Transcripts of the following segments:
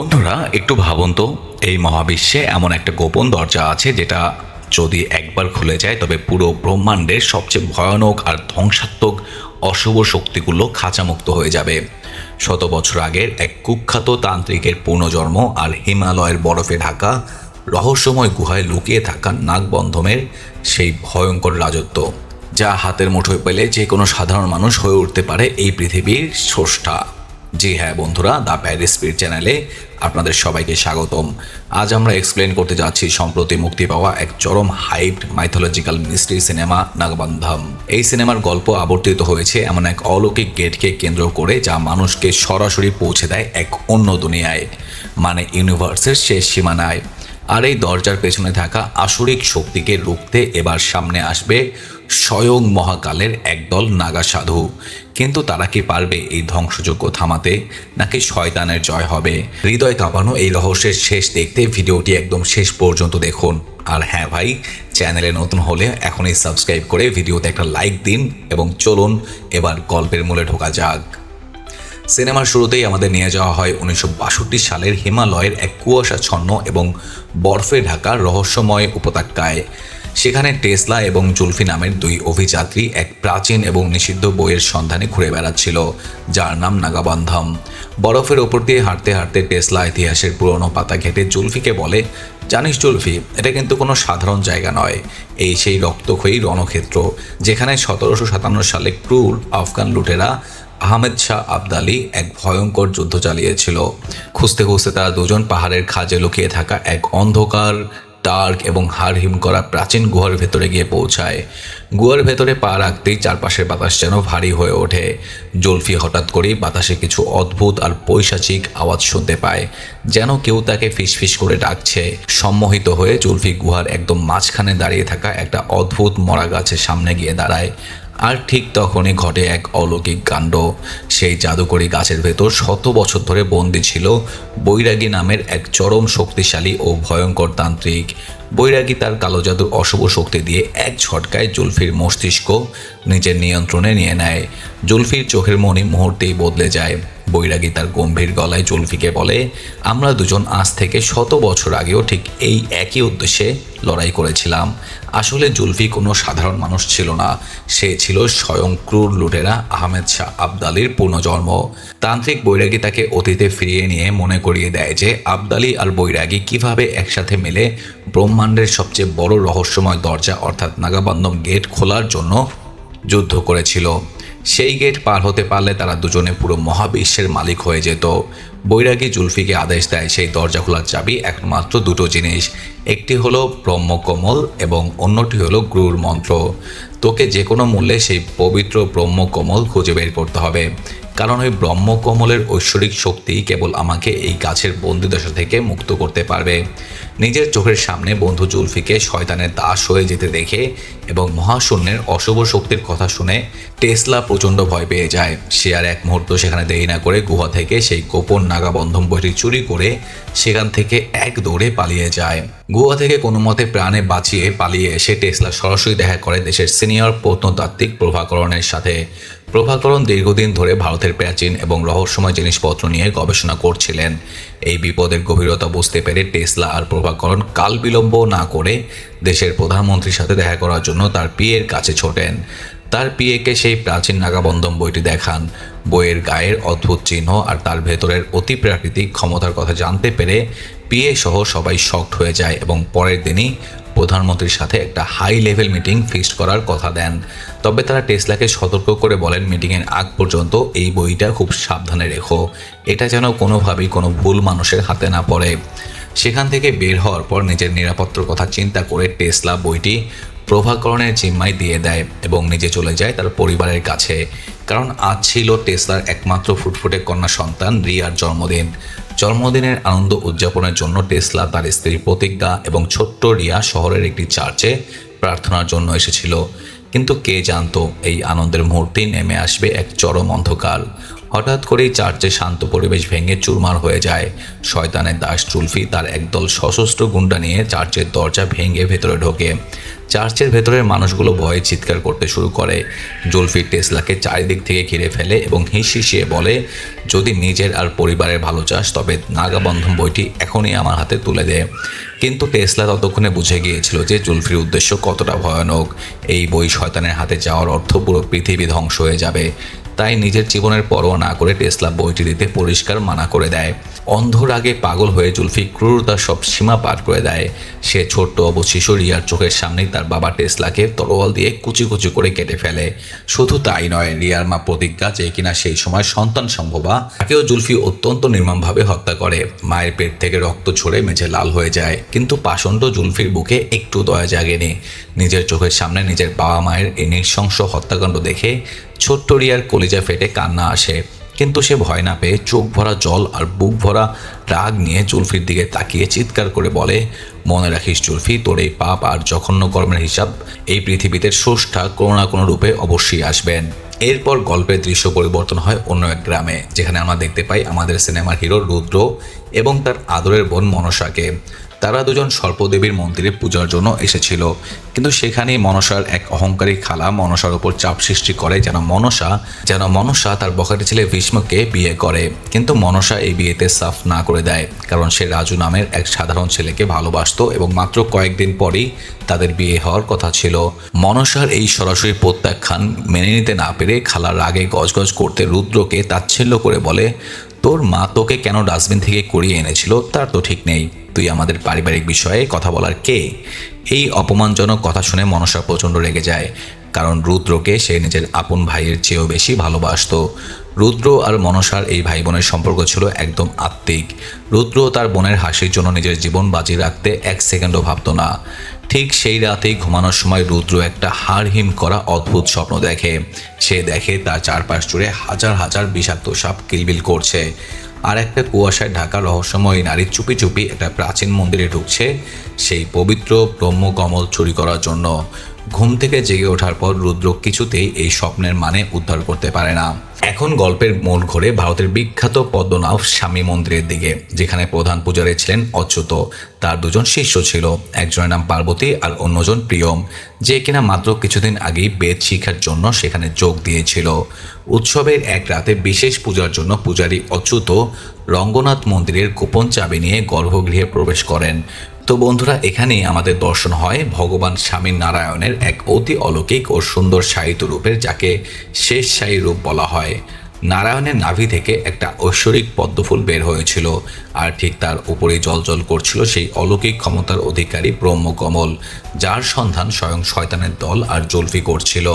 বন্ধুরা একটু ভাবুন তো, এই মহাবিশ্বে এমন একটা গোপন দরজা আছে যেটা যদি একবার খুলে যায় তবে পুরো ব্রহ্মাণ্ডের সবচেয়ে ভয়ানক আর ধ্বংসাত্মক অশুভ শক্তিগুলো খাঁচামুক্ত হয়ে যাবে। শত বছর আগের এক কুখ্যাত তান্ত্রিকের পুনর্জন্ম আর হিমালয়ের বরফে ঢাকা রহস্যময় গুহায় লুকিয়ে থাকা নাগবন্ধমের সেই ভয়ঙ্কর রাজত্ব, যা হাতের মুঠোয় পেলে যে কোনো সাধারণ মানুষ হয়ে উঠতে পারে এই পৃথিবীর স্রষ্টা। জি হ্যাঁ বন্ধুরা, দ্য প্যারিস স্পিরিট চ্যানেলে আপনাদের সবাইকে স্বাগতম। আজ আমরা এক্সপ্লেন করতে যাচ্ছি সম্প্রতি মুক্তি পাওয়া এক চরম হাইপড মাইথোলজিক্যাল মিস্ট্রি সিনেমা নাগবন্ধম। এই সিনেমার গল্প আবর্তিত হয়েছে এমন এক অলৌকিক গেটকে কেন্দ্র করে, যা মানুষকে সরাসরি পৌঁছে দেয় এক অন্য দুনিয়ায়, মানে ইউনিভার্সের শেষ সীমানায়। আর এই দরজার পেছনে থাকা আসরিক শক্তিকে রুখতে এবার সামনে আসবে স্বয়ং মহাকালের একদল নাগা সাধু। কিন্তু তারা কি পারবে এই ধ্বংসযজ্ঞ থামাতে, নাকি শয়তানের জয় হবে? হৃদয় কাঁপানো এই রহস্যের শেষ দেখতে ভিডিওটি একদম শেষ পর্যন্ত দেখুন। আর হ্যাঁ ভাই, চ্যানেলে নতুন হলে এখনই সাবস্ক্রাইব করে ভিডিওতে একটা লাইক দিন এবং চলুন এবার গল্পের মূলে ঢোকা যাক। সিনেমার শুরুতেই আমাদের নিয়ে যাওয়া হয় 1962 সালের হিমালয়ের এক কুয়াশাচ্ছন্ন এবং বরফে ঢাকা রহস্যময় উপত্যকায়। সেখানে টেসলা এবং জুলফি নামের দুই অভিযাত্রী এক প্রাচীন এবং নিষিদ্ধ বইয়ের সন্ধানে ঘুরে বেড়াচ্ছিল, যার নাম নাগাবন্ধম। বরফের ওপর দিয়ে হাঁটতে হাঁটতে টেসলা ইতিহাসের পুরনো পাতা ঘেঁটে জুলফিকে বলে, জানিস জুলফি, এটা কিন্তু কোনো সাধারণ জায়গা নয়। এই সেই রক্তক্ষয়ী রণক্ষেত্র যেখানে 1757 সালে ক্রুর আফগান লুটেরা আহমেদ শাহ আবদালি এক ভয়ঙ্কর যুদ্ধ চালিয়েছিল। খুঁজতে খুঁজতে তারা দুজন পাহাড়ের খাঁজে লুকিয়ে থাকা এক অন্ধকার, ডার্ক এবং হাড়হিম করা প্রাচীন গুহার ভেতরে গিয়ে পৌঁছায়। গুহার ভেতরে পা রাখতেই চারপাশের বাতাস যেন ভারী হয়ে ওঠে। জুলফি হঠাৎ করেই বাতাসে কিছু অদ্ভুত আর পৈশাচিক আওয়াজ শুনতে পায়, যেন কেউ তাকে ফিসফিস করে ডাকছে। সম্মোহিত হয়ে জুলফি গুহার একদম মাঝখানে দাঁড়িয়ে থাকা একটা অদ্ভুত মরা গাছের সামনে গিয়ে দাঁড়ায়। আর ঠিক তখনই ঘটে এক অলৌকিক কাণ্ড। সেই জাদুকরী গাছের ভেতর 100 বছর ধরে বন্দী ছিল বৈরাগী নামের এক চরম শক্তিশালী ও ভয়ঙ্কর তান্ত্রিক। বৈরাগী তার কালো জাদুর অশুভ শক্তি দিয়ে এক ঝটকায় জুলফির মস্তিষ্ক নিজের নিয়ন্ত্রণে নিয়ে নেয়। জুলফির চোখের মনি মুহূর্তেই বদলে যায়। বৈরাগী তার গম্ভীর গলায় জুলফিকে বলে, আমরা দুজন আজ থেকে 100 বছর আগেও ঠিক এই একই উদ্দেশ্যে লড়াই করেছিলাম। আসলে জুলফি কোনো সাধারণ মানুষ ছিল না, সে ছিল স্বয়ং ক্রুর লুটেরা আহমেদ শাহ আবদালির পুনর্জন্ম। তান্ত্রিক বৈরাগী তাকে অতীতে ফিরিয়ে নিয়ে মনে করিয়ে দেয় যে আবদালি আর বৈরাগী কিভাবে একসাথে মিলে ব্রহ্মাণ্ডের সবচেয়ে বড় রহস্যময় দরজা অর্থাৎ নাগাবন্ধম গেট খোলার জন্য যুদ্ধ করেছিল। সেই গেট পার হতে পারলে তারা দুজনে পুরো মহাবিশ্বের মালিক হয়ে যেত। বৈরাগী জুলফিকে আদেশ দেয় সেই দরজা খোলার চাবি একমাত্র দুটো জিনিস, একটি হলো ব্রহ্মকমল এবং অন্যটি হলো গুরুর মন্ত্র। তোকে যে কোনো মূল্যে সেই পবিত্র ব্রহ্মকমল খুঁজে বের করতে হবে, কারণ ওই ব্রহ্মকমলের ঐশ্বরিক শক্তি কেবল আমাকে এই গাছের বন্দিদশা থেকে মুক্ত করতে পারবে। নিজের চোখের সামনে বন্ধু জুলফিকে শয়তানের দাস হয়ে যেতে দেখে এবং মহাশূন্যের অশুভ শক্তির কথা শুনে টেসলা প্রচণ্ড ভয় পেয়ে যায়। সে আর এক মুহূর্ত সেখানে দেরি না করে গুহা থেকে সেই গোপন নাগাবন্ধম বইটি চুরি করে সেখান থেকে এক দৌড়ে পালিয়ে যায়। গুহা থেকে কোনো মতে প্রাণে বাঁচিয়ে পালিয়ে এসে টেসলা সরাসরি দেখা করে দেশের সিনিয়র প্রত্নতাত্ত্বিক প্রভাকরণের সাথে। প্রভাকরণ দীর্ঘদিন ধরে ভারতের প্রাচীন এবং রহস্যময় জিনিসপত্র নিয়ে গবেষণা করছিলেন। এই বিপদের গভীরতা বুঝতে পেরে টেসলা আর প্রভাকরণ কাল বিলম্ব না করে দেশের প্রধানমন্ত্রীর সাথে দেখা করার জন্য তার পিএর কাছে ছোটেন। তার পিএকে সেই প্রাচীন নাগাবন্ধম বইটি দেখান। বইয়ের গায়ের অদ্ভুত চিহ্ন আর তার ভেতরের অতি প্রাকৃতিক ক্ষমতার কথা জানতে পেরে পিএ সহ সবাই শকড হয়ে যায় এবং পরের দিনই প্রধানমন্ত্রীর সাথে একটা হাই লেভেল মিটিং ফিক্সড করার কথা দেন। তবে তারা টেসলাকে সতর্ক করে বলেন, মিটিংয়ের আগ পর্যন্ত এই বইটা খুব সাবধানে রেখো, এটা যেন কোনোভাবেই কোনো ভুল মানুষের হাতে না পড়ে। সেখান থেকে বের হওয়ার পর নিজের নিরাপত্তার কথা চিন্তা করে টেসলা বইটি প্রভাকরণের জিম্মায় দিয়ে দেয় এবং নিজে চলে যায় তার পরিবারের কাছে, কারণ আজ ছিল টেসলার একমাত্র ফুটফুটে কন্যা সন্তান রিয়ার জন্মদিন। জন্মদিনের আনন্দ উদযাপনের জন্য টেসলা তার স্ত্রী প্রতিজ্ঞা এবং ছোট্ট রিয়া শহরের একটি চার্চে প্রার্থনার জন্য এসেছিল। কিন্তু কে জানতো এই আনন্দের মুহূর্তেই নেমে আসবে এক চরম অন্ধকার। হঠাৎ করেই চার্চের শান্ত পরিবেশ ভেঙে চুরমার হয়ে যায়। শয়তানের দাস জুলফি তার একদল সশস্ত্র গুন্ডা নিয়ে চার্চের দরজা ভেঙে ভেতরে ঢোকে। চার্চের ভেতরের মানুষগুলো ভয়ে চিৎকার করতে শুরু করে। জুলফি টেসলাকে চারিদিক থেকে ঘিরে ফেলে এবং হিসিয়ে বলে, যদি নিজের আর পরিবারের ভালো চাস তবে নাগাবন্ধন বইটি এখনই আমার হাতে তুলে দে। কিন্তু টেসলা ততক্ষণে বুঝে গিয়েছিল যে জুলফির উদ্দেশ্য কতটা ভয়ানক। এই বই শয়তানের হাতে যাওয়ার অর্থ পুরো পৃথিবী ধ্বংস হয়ে যাবে। তাই নিজের জীবনের পরোয়া না করে টেসলা বইটি দিতে পরিষ্কার মানা করে দেয়। অন্ধ রাগে পাগল হয়ে জুলফি ক্রূরতার সব সীমা পার করে দেয়। সে ছোট্ট অবুঝ শিশু রিয়ার চোখের সামনেই তার বাবা টেসলাকে তরোয়াল দিয়ে কুচি কুচি করে কেটে ফেলে। শুধু তাই নয়, রিয়ার মা প্রতিজ্ঞা, যে কিনা সেই সময় সন্তান সম্ভবা, তাকেও জুলফি অত্যন্ত নির্মমভাবে হত্যা করে। মায়ের পেট থেকে রক্ত ঝরে মেঝে লাল হয়ে যায়, কিন্তু পাষণ্ড জুলফির বুকে একটু দয়া জাগেনি। নিজের চোখের সামনে নিজের বাবা মায়ের এই নৃশংস হত্যাকাণ্ড দেখে ছোট্ট রিয়ার কলিজা ফেটে কান্না আসে। কিন্তু সে ভয় না পেয়ে চোখ ভরা জল আর বুক ভরা রাগ নিয়ে জুলফির দিকে তাকিয়ে চিৎকার করে বলে, মনে রাখিস জুলফি, তোর এই পাপ আর জঘন্য কর্মের হিসাব এই পৃথিবীতে স্রষ্টা কোনো না কোনো রূপে অবশ্যই আসবেন। এরপর গল্পের দৃশ্য পরিবর্তন হয় অন্য এক গ্রামে, যেখানে আমরা দেখতে পাই আমাদের সিনেমার হিরো রুদ্র এবং তার আদরের বোন মনসাকে। তারা দুজন সর্পদেবীর মন্দিরে পূজার জন্য এসেছিল, কিন্তু সেখানেই মনসার এক অহংকারী খালা মনসার উপর চাপ সৃষ্টি করে যেন মনসা তার বখাটে ছেলে ভীষ্মকে বিয়ে করে। কিন্তু মনসা এই বিয়েতে সাফ না করে দেয়, কারণ সে রাজু নামের এক সাধারণ ছেলেকে ভালোবাসতো এবং মাত্র কয়েকদিন পরেই তাদের বিয়ে হওয়ার কথা ছিল। মনসার এই সরাসরি প্রত্যাখ্যান মেনে নিতে না পেরে খালা রাগে গজগজ করতে রুদ্রকে তাচ্ছিল্য করে বলে, তোর মা তোকে কেন ডাস্টবিন থেকে কুড়িয়ে এনেছিল তার তো ঠিক নেই, তুই আমাদের পারিবারিক বিষয়ে কথা বলার কে? এই অপমানজনক কথা শুনে মনসা প্রচণ্ড রেগে যায়, কারণ রুদ্রকে সে নিজের আপন ভাইয়ের চেয়েও বেশি ভালোবাসত। রুদ্র আর মনসার এই ভাই বোনের সম্পর্ক ছিল একদম আত্মিক। রুদ্র তার বোনের হাসির জন্য নিজের জীবন বাজি রাখতে এক সেকেন্ডও ভাবত না। ঠিক সেই রাতেই ঘুমানোর সময় রুদ্র একটা হাড়হিম করা অদ্ভুত স্বপ্ন দেখে। সে দেখে তার চারপাশ জুড়ে হাজার হাজার বিষাক্ত সাপ কিলবিল করছে, আর একটা কুয়াশায় ঢাকা রহস্যময় নারী চুপি চুপি একটা প্রাচীন মন্দিরে ঢুকছে সেই পবিত্র ব্রহ্মকমল চুরি করার জন্য। ঘুম থেকে জেগে ওঠার পর রুদ্র কিছুতেই এই স্বপ্নের মানে উদ্ধার করতে পারে না। এখন গল্পের মোড় ঘুরে ভারতের বিখ্যাত পদ্মনাভ স্বামী মন্দিরের দিকে, যেখানে প্রধান পূজারী ছিলেন অচ্যুত। তার দুজন শিষ্য ছিল, একজনের নাম পার্বতী আর অন্যজন প্রিয়ম, যে কিনা মাত্র কিছুদিন আগেই বেদ শিক্ষার জন্য সেখানে যোগ দিয়েছিল। উৎসবের এক রাতে বিশেষ পূজার জন্য পূজারী অচ্যুত রঙ্গনাথ মন্দিরের গোপন চাবি নিয়ে গর্ভগৃহে প্রবেশ করেন। তো বন্ধুরা, এখানেই আমাদের দর্শন হয় ভগবান স্বামী নারায়ণের এক অতি অলৌকিক ও সুন্দর সাহিত্য রূপের, যাকে শেষ শাহী রূপ বলা হয়। নারায়ণের নাভি থেকে একটা ঐশ্বরিক পদ্মফুল বের হয়েছিল, আর ঠিক তার উপরেই জ্বলজ্বল করছিল সেই অলৌকিক ক্ষমতার অধিকারী ব্রহ্মকমল, যার সন্ধান স্বয়ং শয়তানের দল আর জুলফি করছিল।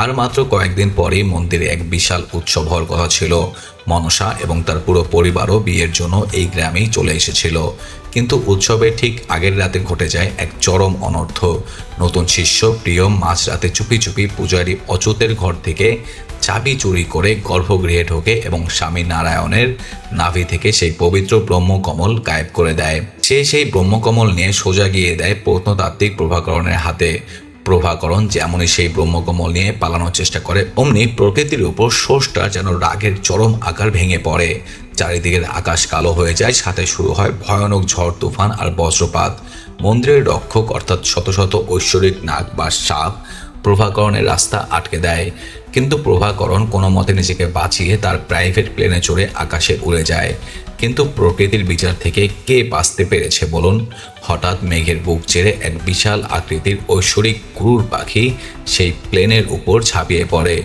আর মাত্র কয়েকদিন পরেই মন্দিরে এক বিশাল উৎসব হওয়ার কথা ছিল। মনসা এবং তার পুরো পরিবারও বিয়ের জন্য এই গ্রামেই চলে এসেছিল। কিন্তু উৎসবের ঠিক আগের রাতে ঘটে যায় এক চরম অনর্থ। নতুন শিষ্য প্রিয়ম মাঝরাতে চুপি চুপি পূজারী অচ্যুতের ঘর থেকে চাবি চুরি করে গর্ভগৃহে ঢোকে এবং স্বামী নারায়ণের নাভি থেকে সেই পবিত্র ব্রহ্মকমল গায়েব করে দেয়। সে সেই ব্রহ্মকমল নিয়ে সোজা গিয়ে দেয় প্রত্নতাত্ত্বিক প্রভাকরণের হাতে। প্রভাকরণ যেমনই সেই ব্রহ্মকমল নিয়ে পালানোর চেষ্টা করে, অমনি প্রকৃতির উপর স্রষ্টা যেন রাগের চরম আকার ভেঙে পড়ে। চারিদিকের আকাশ কালো হয়ে যায়, সাথে শুরু হয় ভয়ানক ঝড় তুফান আর বজ্রপাত। মন্দিরের রক্ষক অর্থাৎ শত শত ঐশ্বরিক নাগ বা সাপ প্রভাকরণের রাস্তা আটকে দেয়। কিন্তু প্রভাকরণ কোনো মতে নিজেকে বাঁচিয়ে তার প্রাইভেট প্লেনে চড়ে আকাশে উড়ে যায়। কিন্তু প্রকৃতির বিচার থেকে কে বাঁচতে পেরেছে বলুন? হঠাৎ মেঘের বুক চেড়ে এক বিশাল আকৃতির ঐশ্বরিক ক্রূর পাখি সেই প্লেনের উপর ঝাঁপিয়ে পড়ে।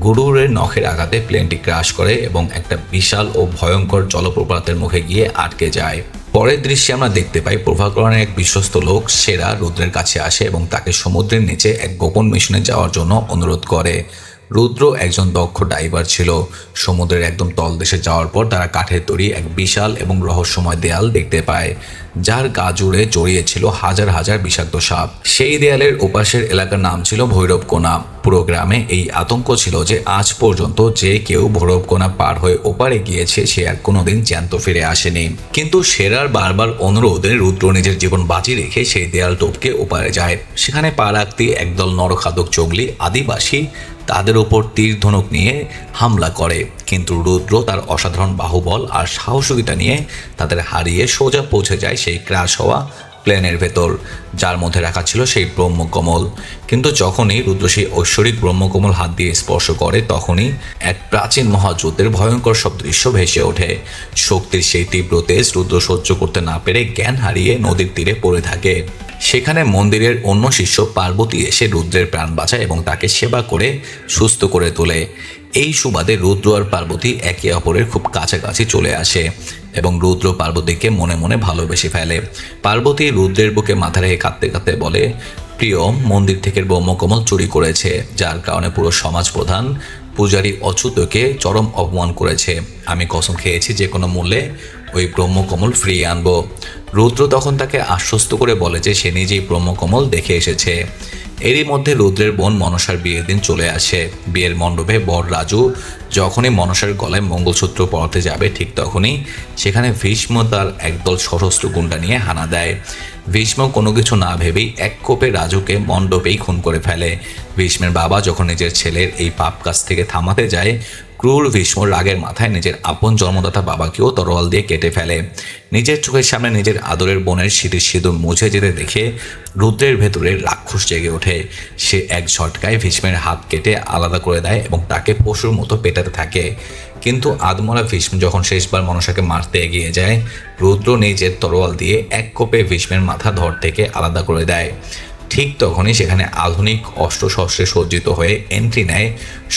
গরুরের নখের আঘাতে প্লেনটি ক্রাশ করে এবং একটা বিশাল ও ভয়ঙ্কর জলপ্রপাতের মুখে গিয়ে আটকে যায়। পরের দৃশ্যে আমরা দেখতে পাই প্রভাকরণের এক বিশ্বস্ত লোক সেরা রুদ্রের কাছে আসে এবং তাকে সমুদ্রের নিচে এক গোপন মিশনে যাওয়ার জন্য অনুরোধ করে। রুদ্র একজন দক্ষ ডাইভার ছিল। সমুদ্রের একদম তলদেশে যাওয়ার পর তারা কাঠের তৈরি এক বিশাল এবং রহস্যময় দেয়াল দেখতে পায়, যার গা জুড়ে জড়িয়েছিল হাজার হাজার বিষাক্ত সাপ। সেই দেয়ালের ওপাশের এলাকার নাম ছিল ভৈরবকোনা। পুরো গ্রামে এই আতঙ্ক ছিল যে আজ পর্যন্ত যে কেউ ভৈরবকোনা পার হয়ে ওপারে গিয়েছে সে আর কোনোদিন জ্যান্ত ফিরে আসেনি। কিন্তু সেরার বারবার অনুরোধে রুদ্র নিজের জীবন বাজি রেখে সেই দেয়াল টপকে ওপারে যায়। সেখানে পা রাখতে একদল নরখাদক চগলি আদিবাসী তাদের ওপর তীর ধনুক নিয়ে হামলা করে, কিন্তু রুদ্র তার অসাধারণ বাহুবল আর সাহসিকতা নিয়ে তাদের হারিয়ে সোজা পৌঁছে যায় সেই ক্রাশ হওয়া প্লেনের ভেতর, যার মধ্যে রাখা ছিল সেই ব্রহ্মকমল। কিন্তু যখনই রুদ্র সেই ঐশ্বরিক ব্রহ্মকমল হাত দিয়ে স্পর্শ করে, তখনই এক প্রাচীন মহাযুদ্ধের ভয়ঙ্কর সব দৃশ্য ভেসে ওঠে। শক্তির সেই তীব্র তেজ রুদ্র সহ্য করতে না পেরে জ্ঞান হারিয়ে নদীর তীরে পড়ে থাকে। সেখানে মন্দিরের অন্য শিষ্য পার্বতী এসে রুদ্রের প্রাণ বাঁচায় এবং তাকে সেবা করে সুস্থ করে তোলে। এই সুবাদে রুদ্র আর পার্বতী একে অপরের খুব কাছাকাছি চলে আসে এবং রুদ্র পার্বতীকে মনে মনে ভালোবেসে ফেলে। পার্বতী রুদ্রের বুকে মাথা রেখে কাঁদতে কাঁদতে বলে, প্রিয়, মন্দির থেকে ব্রহ্মকমল চুরি করেছে, যার কারণে পুরো সমাজ প্রধান পূজারী অচ্যুতকে চরম অপমান করেছে। আমি কসম খেয়েছি যে কোনো মূল্যে ওই ব্রহ্মকমল ফিরিয়ে আনবো। রুদ্র তখন তাকে আশ্বস্ত করে বলে যে সে নিজেই ব্রহ্মকমল দেখে এসেছে। এরই মধ্যে রুদ্রের বোন মনসার বিয়ের দিন চলে আসে। বিয়ের মণ্ডপে বর রাজু যখনই মনসার গলায় মঙ্গলসূত্র পরাতে যাবে, ঠিক তখনই সেখানে ভীষ্ম তার একদল সশস্ত্র গুন্ডা নিয়ে হানা দেয়। ভীষ্ম কোনো কিছু না ভেবেই এক কোপে রাজুকে মণ্ডপেই খুন করে ফেলে। ভীষ্মের বাবা যখন নিজের ছেলের এই পাপ কাজ থেকে থামাতে যায়, ক্রূর ভীষ্ম রাগের মাথায় নিজের আপন জন্মদাতা বাবাকেও তরোয়াল দিয়ে কেটে ফেলে। নিজের চোখের সামনে নিজের আদরের বোনের স্মৃতির সিঁদুর মুছে যেতে দেখে রুদ্রের ভেতরে রাক্ষস জেগে ওঠে। সে এক ঝটকায় ভীষ্মের হাত কেটে আলাদা করে দেয় এবং তাকে পশুর মতো পেটাতে থাকে। কিন্তু আদমরা ভীষ্ম যখন শেষবার মনসাকে মারতে এগিয়ে যায়, রুদ্র নিজের তরোয়াল দিয়ে এক কোপে ভীষ্মের মাথা ধর থেকে আলাদা করে দেয়। ঠিক তখনই সেখানে আধুনিক অস্ত্রশস্ত্রে সজ্জিত হয়ে এন্ট্রি নেয়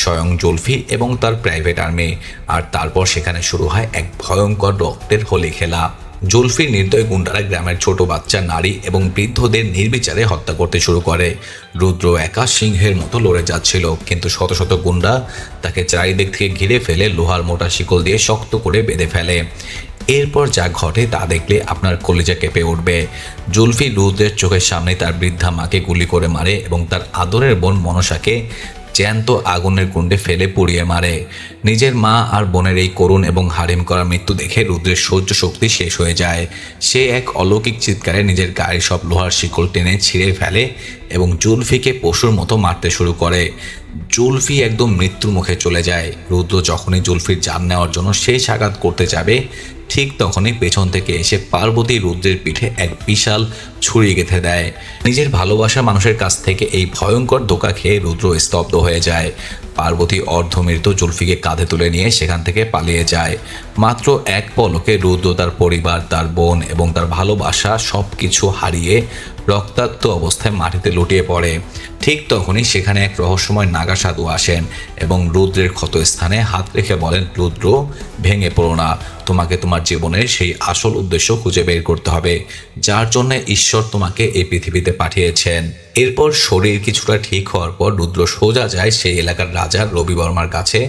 স্বয়ং জুলফি এবং তার প্রাইভেট আর্মি। আর তারপর সেখানে শুরু হয় এক ভয়ঙ্কর রক্তের হোলি খেলা। জুলফির নির্দয় গুন্ডারা গ্রামের ছোট বাচ্চা, নারী এবং বৃদ্ধদের নির্বিচারে হত্যা করতে শুরু করে। রুদ্র একা সিংহের মতো লড়ে যাচ্ছিল, কিন্তু শত শত গুন্ডা তাকে চারিদিক থেকে ঘিরে ফেলে লোহার মোটা শিকল দিয়ে শক্ত করে বেঁধে ফেলে। এরপর যা ঘটে তা দেখলে আপনার কলিজা কেঁপে উঠবে। জুলফি রুদ্রের চোখের সামনে তার বৃদ্ধা মাকে গুলি করে মারে এবং তার আদরের বোন মনসাকে জ্যান্ত আগুনের কুণ্ডে ফেলে পুড়িয়ে মারে। নিজের মা আর বোনের এই করুণ এবং হারিম করা মৃত্যু দেখে রুদ্রের সহ্য শক্তি শেষ হয়ে যায়। সে এক অলৌকিক চিৎকারে নিজের গায়ের সব লোহার শিকল টেনে ছিঁড়ে ফেলে এবং জুলফিকে পশুর মতো মারতে শুরু করে। জুলফি একদম মৃত্যুর মুখে চলে যায়। রুদ্র যখনই জুলফির জান নেওয়ার জন্য শেষ আঘাত করতে যাবে, ঠিক তখনই পেছন থেকে এসে পার্বতী রুদ্রের পিঠে এক বিশাল ছুরি গেঁথে দেয়। নিজের ভালোবাসার মানুষের কাছ থেকে এই ভয়ঙ্কর ধোঁকা খেয়ে রুদ্র স্তব্ধ হয়ে যায়। পার্বতী অর্ধমৃত জুলফিকে কাঁধে তুলে নিয়ে সেখান থেকে পালিয়ে যায়। মাত্র এক পলকে রুদ্র তার পরিবার, তার বোন এবং তার ভালোবাসা সব কিছু হারিয়ে রক্তাক্ত অবস্থায় মাটিতে লুটিয়ে পড়ে। ঠিক তখনই সেখানে এক রহস্যময় নাগা সাধু আসেন এবং রুদ্রের ক্ষতস্থানে হাত রেখে বলেন, রুদ্র, ভেঙে পড়ো না, তোমাকে তোমার জীবনের সেই আসল উদ্দেশ্য খুঁজে বের করতে হবে, যার জন্য ঈশ্বর তোমাকে এই পৃথিবীতে পাঠিয়েছেন। এরপর শরীর কিছুটা ঠিক হওয়ার পর রুদ্র সোজা যায় সেই এলাকার রাজা রবি বর্মার কাছে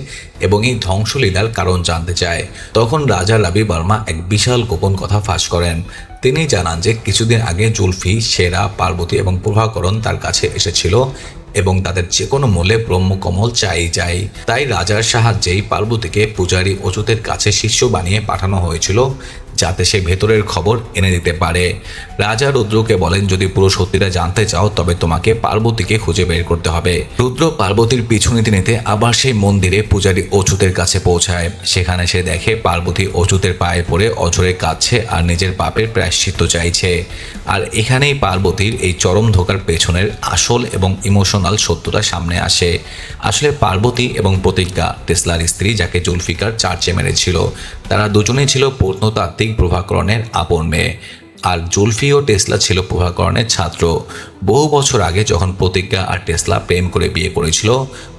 এবং এই ধ্বংসলীলার কারণ জানতে চায়। তখন রাজা রবি বর্মা এক বিশাল গোপন কথা ফাঁস করেন। তিনি জানান যে কিছুদিন আগে জুলফি, সেরা, পার্বতী এবং প্রভাকরণ তার কাছে এসেছিল এবং তাদের যে কোনো মূল্যে ব্রহ্মকমল চাই। তাই রাজার সাহায্যেই পার্বতীকে পূজারী অচ্যুতের কাছে শিষ্য বানিয়ে পাঠানো হয়েছিল, যাতে সে ভেতরের খবর এনে দিতে পারে। রাজা রুদ্রকে বলেন, যদি পুরো সত্যিটা জানতে চাও তবে তোমাকে পার্বতীকে খুঁজে বের করতে হবে। রুদ্র পার্বতীর পিছু নিতে নিতে আবার সেই মন্দিরে পূজারী অচ্যুতের কাছে পৌঁছায়। সেখানে সে দেখে পার্বতী অচ্যুতের পায়ে পড়ে অঝরে কাঁদছে আর নিজের পাপের প্রায়শ্চিত্ত চাইছে। আর এখানেই পার্বতীর এই চরম ধোঁকার পেছনের আসল এবং ইমোশনাল সত্যটা সামনে আসে। আসলে পার্বতী এবং প্রতিজ্ঞা, টেসলার স্ত্রী, যাকে জুলফিকার চার্চে মেরেছিল, তারা দুজনেই ছিল প্রত্নতাত্ত্বিক প্রভাকরণের আপন মেয়ে। আর জুলফি ও টেসলা ছিল প্রভাকরণের ছাত্র। বহু বছর আগে যখন প্রতিজ্ঞা আর টেসলা প্রেম করে বিয়ে করেছিল,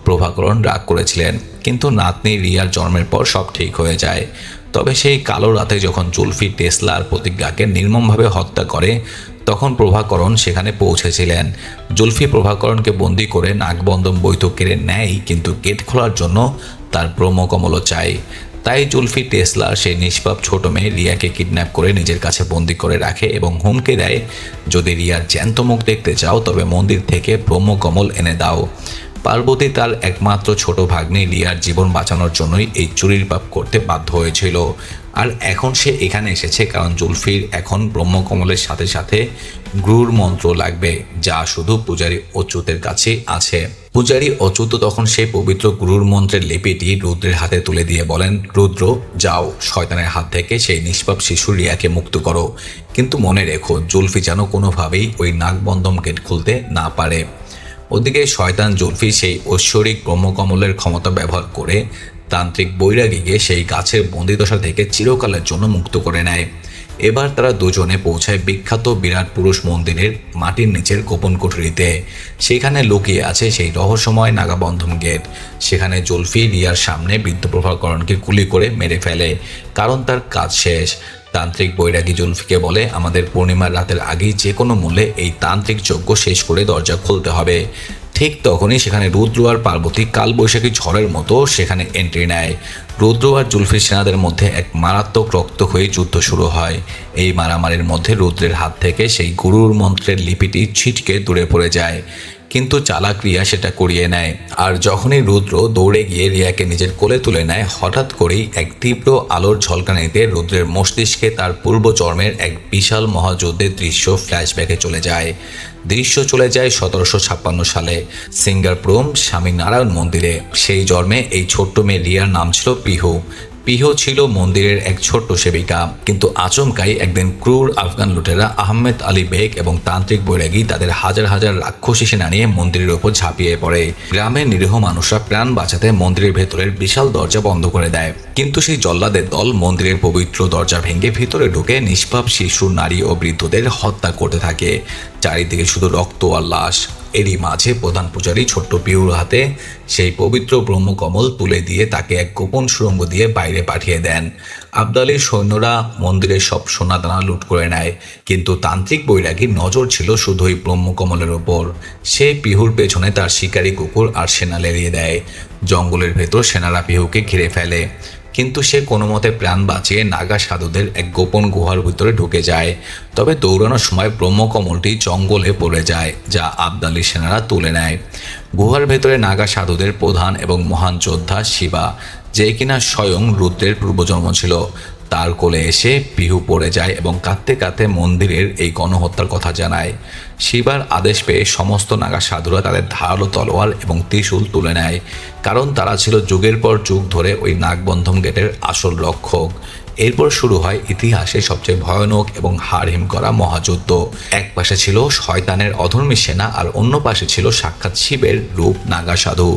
প্রভাকরণ রাগ করেছিলেন, কিন্তু নাতনি রিয়ার জন্মের পর সব ঠিক হয়ে যায়। তবে সেই কালো রাতে যখন জুলফি টেসলা আর প্রতিজ্ঞাকে নির্মমভাবে হত্যা করে, তখন প্রভাকরণ সেখানে পৌঁছেছিলেন। জুলফি প্রভাকরণকে বন্দি করে নাগবন্ধন বৈঠক কেড়ে নেয়, কিন্তু গেট খোলার জন্য তার ব্রহ্মকমলও চাই। তাই জুলফি টেসলার সেই নিষ্পাপ ছোট মেয়ে রিয়াকে কিডন্যাপ করে নিজের কাছে বন্দি করে রাখে এবং হুমকি দেয়, যদি রিয়ার জ্যান্ত মুখ দেখতে চাও তবে মন্দির থেকে ব্রহ্মকমল এনে দাও। পার্বতী তার একমাত্র ছোট ভাগ্নে রিয়ার জীবন বাঁচানোর জন্যই এই চুরির পাপ করতে বাধ্য হয়েছিল। আর এখন সে এখানে এসেছে কারণ জুলফির এখন ব্রহ্মকমলের সাথে সাথে গুরুর মন্ত্র লাগবে, যা শুধু পূজারী অচ্যুতের কাছে আছে। পূজারী অচ্যুত তখন সেই পবিত্র গুরুর মন্ত্রের লিপিটি রুদ্রের হাতে তুলে দিয়ে বলেন, রুদ্র যাও, শয়তানের হাত থেকে সেই নিষ্পাপ শিশু রিয়াকে মুক্ত করো, কিন্তু মনে রেখো জুলফি যেন কোনোভাবেই ওই নাগবন্ধম গেট খুলতে না পারে। ওদিকে শয়তান জুলফি সেই ঐশ্বরিক ব্রহ্মকমলের ক্ষমতা ব্যবহার করে তান্ত্রিক বৈরাগীকে সেই গাছের বন্দিদশা থেকে চিরকালের জন্য মুক্ত করে নেয়। এবার তারা দুজনে পৌঁছায় বিখ্যাত বিরাট পুরুষ মন্দিরের মাটির নিচের গোপন কুঠুরিতে। সেখানে লুকিয়ে আছে সেই রহস্যময় নাগাবন্ধন গেট। সেখানে জুলফি রিয়ার সামনে বৃদ্ধ প্রভাকরণকে গুলি করে মেরে ফেলে, কারণ তার কাজ শেষ। তান্ত্রিক বৈরাগী জুলফিকে বলে, আমাদের পূর্ণিমার রাতের আগেই যে কোনো মূল্যে এই তান্ত্রিক যজ্ঞ শেষ করে দরজা খুলতে হবে। ঠিক তখনই সেখানে রুদ্র আর পার্বতী কালবৈশাখী ঝড়ের মতো সেখানে এন্ট্রি নেয়। রুদ্র আর জুলফির সেনাদের মধ্যে এক মারাত্মক রক্তক্ষয়ী যুদ্ধ শুরু হয়। এই মারামারির মধ্যে রুদ্রের হাত থেকে সেই গুরুর মন্ত্রের লিপিটি ছিটকে দূরে পড়ে যায়, কিন্তু চালাক রিয়া সেটা করিয়ে নেয়। আর যখনই রুদ্র দৌড়ে গিয়ে রিয়াকে নিজের কোলে তুলে নেয়, হঠাৎ করেই এক তীব্র আলোর ঝলকানিতে রুদ্রের মস্তিষ্কে তার পূর্বজন্মের এক বিশাল মহাযুদ্ধের দৃশ্য ফ্ল্যাশব্যাকে চলে যায়। দৃশ্য চলে যায় 1756 সালে সিঙ্গারপুরম স্বামী নারায়ণ মন্দিরে। সেই জন্মে এই ছোট্ট মেয়ে রিয়ার নাম ছিল পিহু। পিহু ছিল মন্দিরের এক ছোট্ট সেবিকা, কিন্তু আচমকাই একদিন ক্রুর আফগান লুটেরা আহমেদ আলী বেগ এবং তান্ত্রিক বৈরাগী তাদের হাজার হাজার রাক্ষসী সেনা নিয়ে মন্দিরের ওপর ঝাঁপিয়ে পড়ে। গ্রামের নিরীহ মানুষরা প্রাণ বাঁচাতে মন্দিরের ভেতরের বিশাল দরজা বন্ধ করে দেয়, কিন্তু সেই জল্লাদের দল মন্দিরের পবিত্র দরজা ভেঙে ভিতরে ঢুকে নিষ্পাপ শিশু, নারী ও বৃদ্ধদের হত্যা করতে থাকে। চারিদিকে শুধু রক্ত আর লাশ। এরই মাঝে প্রধান পূজারী ছোট্ট পিহুর হাতে সেই পবিত্র ব্রহ্মকমল তুলে দিয়ে তাকে এক গোপন সুড়ঙ্গ দিয়ে বাইরে পাঠিয়ে দেন। আবদালির সৈন্যরা মন্দিরের সব সোনাদানা লুট করে নেয়, কিন্তু তান্ত্রিক বৈরাগীর নজর ছিল শুধুই ব্রহ্মকমলের ওপর। সে পিহুর পেছনে তার শিকারী কুকুর আর সেনা লেলিয়ে দেয়। জঙ্গলের ভেতর সেনারা পিহুকে ঘিরে ফেলে, কিন্তু সে কোনো মতে প্রাণ বাঁচিয়ে নাগা সাধুদের এক গোপন গুহার ভিতরে ঢুকে যায়। তবে দৌড়ানোর সময় ব্রহ্মকমলটি জঙ্গলে পড়ে যায়, যা আবদালি সেনারা তুলে নেয়। গুহার ভেতরে নাগা সাধুদের প্রধান এবং মহান যোদ্ধা শিবা, যে কিনা স্বয়ং রুদ্রের পূর্বজন্ম ছিল, তার কোলে এসে পিহু পড়ে যায় এবং কাঁদতে কাঁদতে মন্দিরের এই গণহত্যার কথা জানায়। শিবার আদেশ পেয়ে সমস্ত নাগা সাধুরা তাদের ধারালো তলোয়ার এবং ত্রিশূল তুলে নেয়, কারণ তারা ছিল যুগের পর যুগ ধরে ওই নাগবন্ধম গেটের আসল রক্ষক। এরপর শুরু হয় ইতিহাসে সবচেয়ে ভয়ানক এবং হাড়হিম করা মহাযুদ্ধ। এক পাশে ছিল শয়তানের অধর্মী সেনা আর অন্য পাশে ছিল সাক্ষাৎ শিবের রূপ নাগা সাধু।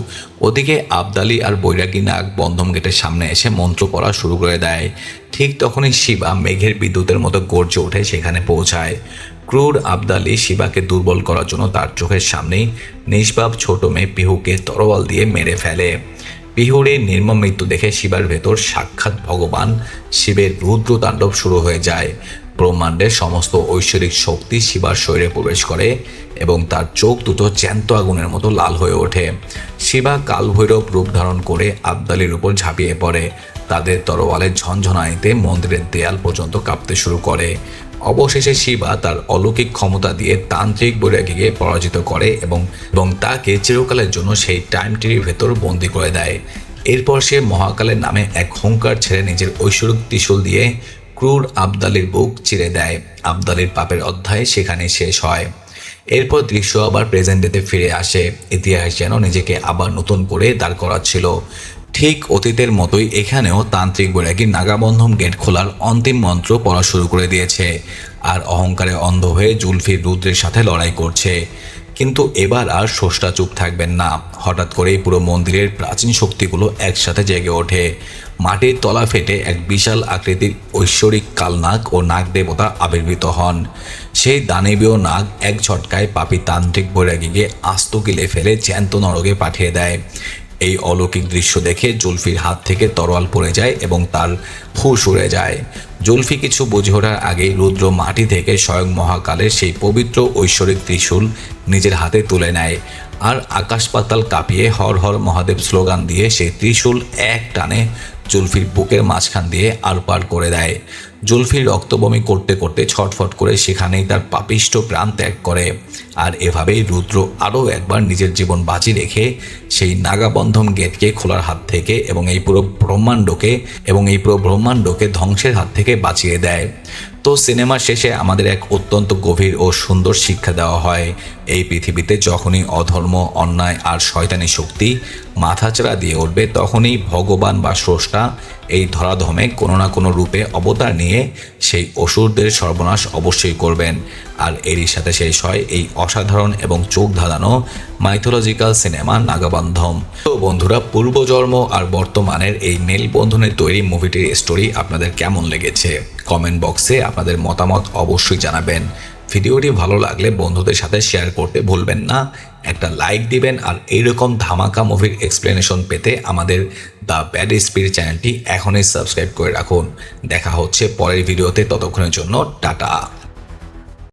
ওদিকে আবদালি আর বৈরাগী নাগ বন্ধম গেটের সামনে এসে মন্ত্র পড়া শুরু করে দেয়। ঠিক তখনই শিবা মেঘের বিদ্যুতের মতো গর্জে ওঠে সেখানে পৌঁছায়। ক্রুর আবদালি শিবাকে দুর্বল করার জন্য তার চোখের সামনেই নিষ্পাপ ছোট মেয়ে পিহুকে তরোয়াল দিয়ে মেরে ফেলে। পিহুর এই নির্মম মৃত্যু দেখে শিবার ভেতর সাক্ষাৎ ভগবান শিবের রুদ্র তাণ্ডব শুরু হয়ে যায়। ব্রহ্মাণ্ডের সমস্ত ঐশ্বরিক শক্তি শিবার শরীরে প্রবেশ করে এবং তার চোখ দুটো জ্যান্ত আগুনের মতো লাল হয়ে ওঠে। শিবা কালভৈরব রূপ ধারণ করে আবদালির উপর ঝাঁপিয়ে পড়ে। তাদের তরোয়ালের ঝনঝনানিতে মন্দিরের দেয়াল পর্যন্ত কাঁপতে শুরু করে। অবশেষে শিবা তার অলৌকিক ক্ষমতা দিয়ে তান্ত্রিক বৈরাগীকে পরাজিত করে এবং তাকে চিরকালের জন্য সেই টাইম ট্রির ভেতর বন্দি করে দেয়। এরপর সে মহাকালের নামে এক হুঙ্কার ছেড়ে নিজের ঐশ্বরিক ত্রিশূল দিয়ে ক্রুর আবদালির বুক চিরে দেয়। আবদালির পাপের অধ্যায় সেখানে শেষ হয়। এরপর দৃশ্য আবার প্রেজেন্ট ডেতে ফিরে আসে। ইতিহাস যেন নিজেকে আবার নতুন করে দাঁড় করাচ্ছিল। ঠিক অতীতের মতোই এখানেও তান্ত্রিক বৈরাগী নাগাবন্ধম গেট খোলার অন্তিম মন্ত্র পড়া শুরু করে দিয়েছে, আর অহংকারে অন্ধ হয়ে জুলফির রুদ্রের সাথে লড়াই করছে। কিন্তু এবার আর স্রষ্টা চুপ থাকবেন না। হঠাৎ করেই পুরো মন্দিরের প্রাচীন শক্তিগুলো একসাথে জেগে ওঠে। মাটির তলা ফেটে এক বিশাল আকৃতির ঐশ্বরিক কালনাগ ও নাগ দেবতা আবির্ভূত হন। সেই দানবীয় নাগ এক ঝটকায় পাপী তান্ত্রিক বৈরাগীকে আস্ত গিলে ফেলে জ্যান্ত নরকে পাঠিয়ে দেয়। এই অলৌকিক দৃশ্য দেখে জুলফির হাত থেকে তরোয়াল পড়ে যায় এবং তার ফুস উড়ে যায়। জুলফি কিছু বুঝে ওঠার আগেই রুদ্র মাটি থেকে স্বয়ং মহাকালের সেই পবিত্র ঐশ্বরিক ত্রিশূল নিজের হাতে তুলে নেয়, আর আকাশ পাতাল কাঁপিয়ে হর হর মহাদেব স্লোগান দিয়ে সেই ত্রিশূল এক টানে জুলফির বুকের মাঝখান দিয়ে আরপার করে দেয়। জুলফি রক্তবমি করতে করতে ছটফট করে সেখানেই তার পাপিষ্ট প্রাণ ত্যাগ করে। আর এভাবেই রুদ্র আরও একবার নিজের জীবন বাজি রেখে সেই নাগাবন্ধন গেটকে খোলার হাত থেকে এবং এই পুরো ব্রহ্মাণ্ডকে ধ্বংসের হাত থেকে বাঁচিয়ে দেয়। তো সিনেমার শেষে আমাদের এক অত্যন্ত গভীর ও সুন্দর শিক্ষা দেওয়া হয়। এই পৃথিবীতে যখনই অধর্ম, অন্যায় আর শয়তানি শক্তি মাথাচাড়া দিয়ে উঠবে, তখনই ভগবান বা স্রষ্টা এই ধরাধামে কোনো না কোনো রূপে অবতার নিয়ে সেই অসুরদের সর্বনাশ অবশ্যই করবেন। আর এরই সাথে শেষ হয় এই অসাধারণ এবং চোখ ধাঁধানো মাইথোলজিক্যাল সিনেমা নাগাবন্ধম। তো বন্ধুরা, পূর্বজন্ম আর বর্তমানের এই মেলবন্ধনের তৈরি মুভিটির স্টোরি আপনাদের কেমন লেগেছে কমেন্ট বক্সে আপনাদের মতামত অবশ্যই জানাবেন। ভিডিওটি ভালো লাগলে বন্ধুদের সাথে শেয়ার করতে ভুলবেন না, একটা লাইক দিবেন। আর এইরকম ধামাকা মুভির এক্সপ্লেনেশন পেতে আমাদের দ্য ব্যাড স্পিরিট চ্যানেলটি এখনই সাবস্ক্রাইব করে রাখুন। দেখা হচ্ছে পরের ভিডিওতে, ততক্ষণের জন্য টাটা।